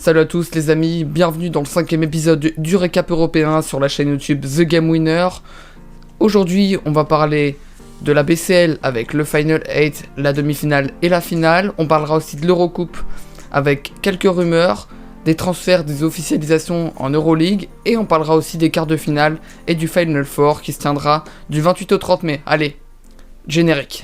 Salut à tous les amis, bienvenue dans le 5e épisode du récap européen sur la chaîne YouTube The Game Winner. Aujourd'hui on va parler de la BCL avec le Final 8, la demi-finale et la finale. On parlera aussi de l'Eurocoupe avec quelques rumeurs, des transferts, des officialisations en Euroleague. Et on parlera aussi des quarts de finale et du Final Four qui se tiendra du 28 au 30 mai. Allez, générique.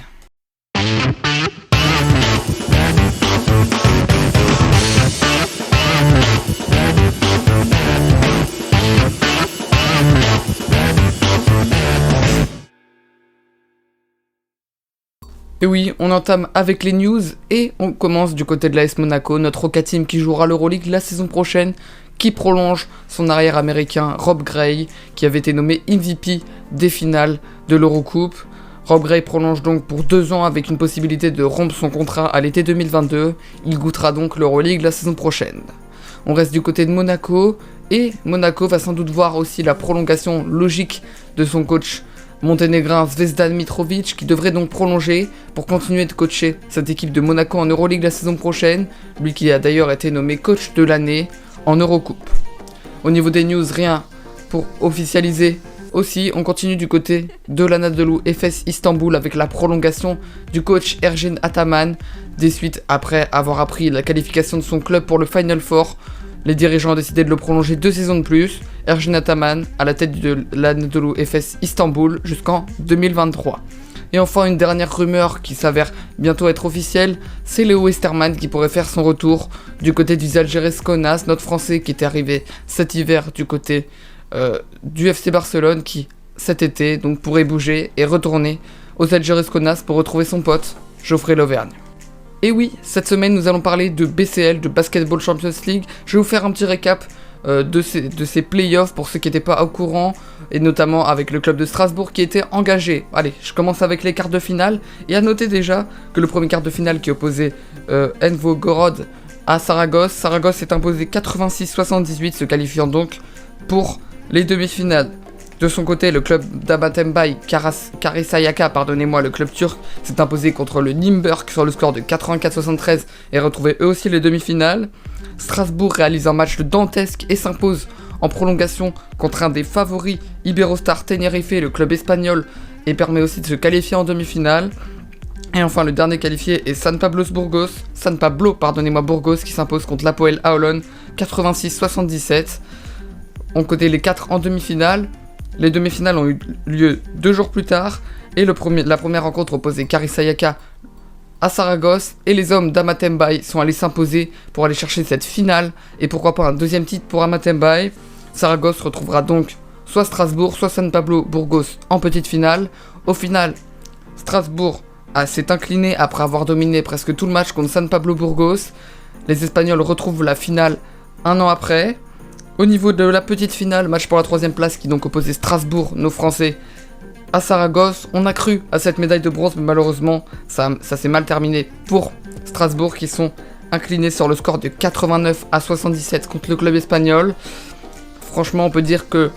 Et oui, on entame avec les news et on commence du côté de l'AS Monaco, notre Roca Team qui jouera l'Euroleague la saison prochaine, qui prolonge son arrière américain Rob Gray, qui avait été nommé MVP des finales de l'Eurocoupe. Rob Gray prolonge donc pour 2 ans avec une possibilité de rompre son contrat à l'été 2022. Il goûtera donc l'Euroleague la saison prochaine. On reste du côté de Monaco et Monaco va sans doute voir aussi la prolongation logique de son coach monténégrin Zvezdan Mitrovic, qui devrait donc prolonger pour continuer de coacher cette équipe de Monaco en Euroleague la saison prochaine, lui qui a d'ailleurs été nommé coach de l'année en Eurocoupe. Au niveau des news, rien pour officialiser. Aussi, on continue du côté de l'Anadolu Efes Istanbul avec la prolongation du coach Ergin Ataman, des suites après avoir appris la qualification de son club pour le Final Four. Les dirigeants ont décidé de le prolonger 2 saisons de plus. Ergin Ataman à la tête de l'Anadolu Efes Istanbul jusqu'en 2023. Et enfin, une dernière rumeur qui s'avère bientôt être officielle, c'est Léo Westermann qui pourrait faire son retour du côté du Zalgiris Kaunas, notre Français qui était arrivé cet hiver du côté du FC Barcelone, qui cet été donc pourrait bouger et retourner au Zalgiris Kaunas pour retrouver son pote Geoffrey Lauvergne. Et oui, cette semaine nous allons parler de BCL, de Basketball Champions League. Je vais vous faire un petit récap de ces playoffs pour ceux qui n'étaient pas au courant, et notamment avec le club de Strasbourg qui était engagé. Allez, je commence avec les quarts de finale, et à noter déjà que le premier quart de finale qui opposait Envogorod à Saragosse, Saragosse s'est imposé 86-78, se qualifiant donc pour les demi-finales. De son côté, le club d'Amathembaye Karisayaka, le club turc, s'est imposé contre le Nymburk sur le score de 84-73 et retrouvait eux aussi les demi-finales. Strasbourg réalise un match dantesque et s'impose en prolongation contre un des favoris, Iberostar Tenerife, le club espagnol, et permet aussi de se qualifier en demi-finale. Et enfin, le dernier qualifié est San Pablo Burgos qui s'impose contre l'Hapoel Aolon 86-77. On connaît les 4 en demi-finale. Les demi-finales ont eu lieu 2 jours plus tard, et la première rencontre opposait Karisayaka à Saragosse, et les hommes d'Amathembaye sont allés s'imposer pour aller chercher cette finale, et pourquoi pas un deuxième titre pour Amathembaye. Saragosse retrouvera donc soit Strasbourg, soit San Pablo Burgos en petite finale. Au final, Strasbourg s'est incliné après avoir dominé presque tout le match contre San Pablo Burgos. Les Espagnols retrouvent la finale 1 an après. Au niveau de la petite finale, match pour la 3ème place qui donc opposait Strasbourg, nos Français, à Saragosse. On a cru à cette médaille de bronze, mais malheureusement, ça s'est mal terminé pour Strasbourg qui sont inclinés sur le score de 89-77 contre le club espagnol. Franchement, on peut dire que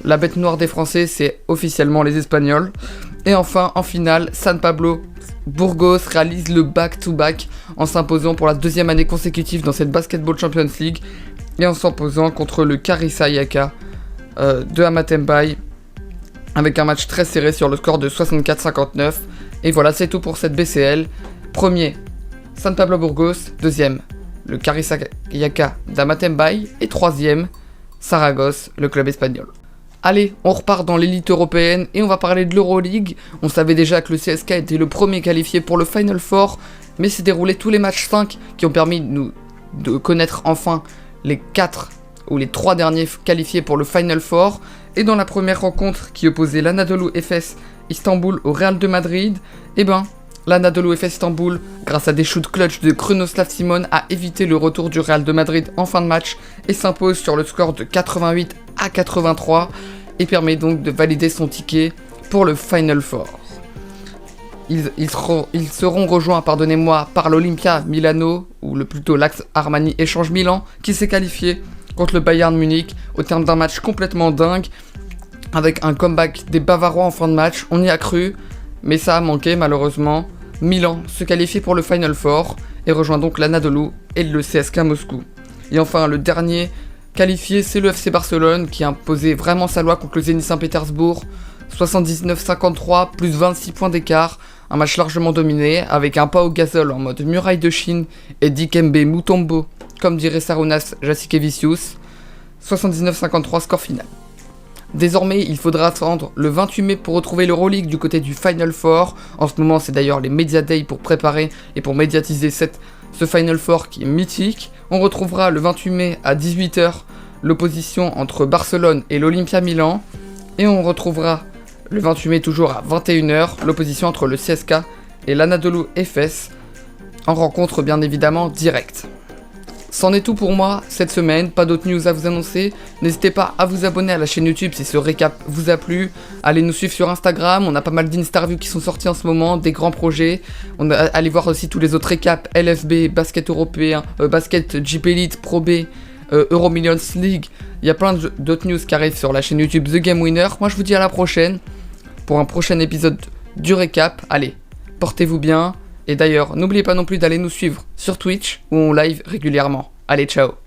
la bête noire des Français, c'est officiellement les Espagnols. Et enfin, en finale, San Pablo Burgos réalise le back-to-back en s'imposant pour la 2e année consécutive dans cette Basketball Champions League, et en s'imposant contre le Karisayaka de Amathembaye avec un match très serré sur le score de 64-59. Et voilà, c'est tout pour cette BCL. Premier, San Pablo Burgos. 2e, le Karisayaka d'Amathembaye. Et 3e, Saragosse, le club espagnol. Allez, on repart dans l'élite européenne et on va parler de l'Euroleague. On savait déjà que le CSKA était le premier qualifié pour le Final Four, mais s'est déroulé tous les matchs 5 qui ont permis de connaître enfin les 4 ou les 3 derniers qualifiés pour le Final Four. Et dans la première rencontre qui opposait l'Anadolu Efes Istanbul au Real de Madrid, l'Anadolu Efes Istanbul, grâce à des shoots clutch de Krunoslav Simon, a évité le retour du Real de Madrid en fin de match et s'impose sur le score de 88-83 et permet donc de valider son ticket pour le Final Four. Ils seront rejoints, par l'Olympia Milano, ou plutôt l'Axe Armani Échange Milan, qui s'est qualifié contre le Bayern Munich au terme d'un match complètement dingue, avec un comeback des Bavarois en fin de match. On y a cru, mais ça a manqué malheureusement. Milan se qualifie pour le Final Four et rejoint donc l'Anadolu et le CSKA Moscou. Et enfin, le dernier qualifié, c'est le FC Barcelone qui a imposé vraiment sa loi contre le Zénith Saint-Pétersbourg. 79-53, plus 26 points d'écart. Un match largement dominé, avec un pas au gazole en mode muraille de Chine et Dikembe Mutombo, comme dirait Sarunas Jasikevičius. 79-53, score final. Désormais, il faudra attendre le 28 mai pour retrouver l'Euroleague du côté du Final Four. En ce moment, c'est d'ailleurs les Media Day pour préparer et pour médiatiser ce Final Four qui est mythique. On retrouvera le 28 mai à 18h l'opposition entre Barcelone et l'Olympia Milan. Et on retrouvera le 28 mai toujours à 21h l'opposition entre le CSKA et l'Anadolu Efes, en rencontre bien évidemment directe. C'en est tout pour moi cette semaine, pas d'autres news à vous annoncer. N'hésitez pas à vous abonner à la chaîne YouTube si ce récap vous a plu. Allez nous suivre sur Instagram, on a pas mal d'interviews qui sont sorties en ce moment, des grands projets. Allez voir aussi tous les autres récaps, LFB, basket européen, basket JP Elite, Pro B, Euro Millions League. Il y a plein d'autres news qui arrivent sur la chaîne YouTube The Game Winner. Moi je vous dis à la prochaine pour un prochain épisode du récap. Allez, portez-vous bien. Et d'ailleurs, n'oubliez pas non plus d'aller nous suivre sur Twitch où on live régulièrement. Allez, ciao!